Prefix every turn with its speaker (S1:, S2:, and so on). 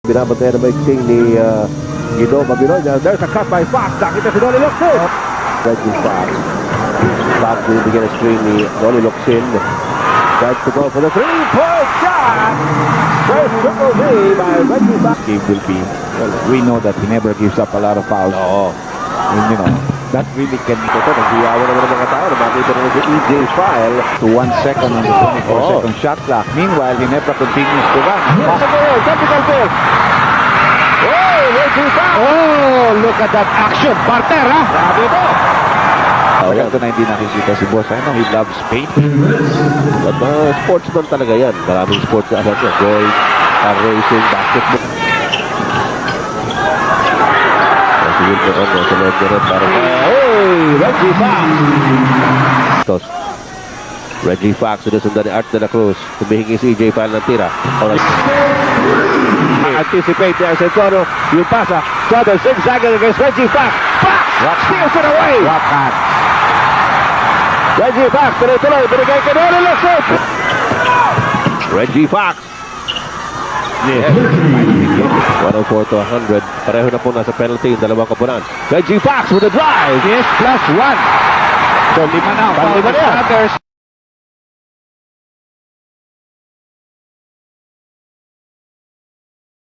S1: Binabantay na maigting ni Guido Mabinoy. There's a cut by Fox. Nakita si Donnie Locsin. Reggie Fox. Fox binibigyan ng screen ni Donnie Locsin. Tries to go for the three-point shot. First triple V by Reggie Fox.
S2: Game will be, well, we know that he never gives up a lot of fouls.
S1: Oo.
S2: And, you know, that really can be
S1: Ito, naghiyawan naman ng mga tao. Makita naman si EJ File.
S2: to 1 second on the 24-second shot clock. Meanwhile, he never continues to run.
S1: Capital Field. Oh, Reggie Fox.
S2: Oh, look at that action. Parter, ha?
S1: Grabe ito.
S2: Ito na hindi nakikita si Boss. I know he loves paint.
S1: At sportsman talaga yan. Maraming sports sa atin. Golf, racing, basketball. Sige po ako sa loob na rin para Reggie Fox. Reggie Fox, sinusundan ni Art de la Cruz. Tumihingi si EJ File ng tira. Anticipate ni Arcentoro. Yung pasa. Southern zigzagging against Reggie Fox. Fox! Steals it away!
S2: Rock hand.
S1: Reggie Fox, tuloy-tuloy. Binigay kay Donnie Locsin. Reggie Fox.
S2: Yes.
S1: 104 to 100. Pareho na po nasa penalty yung dalawang kapunan. Reggie Fox with a drive.
S2: Yes, +1. So, 5 na.
S1: Panlima na yan.
S2: Others.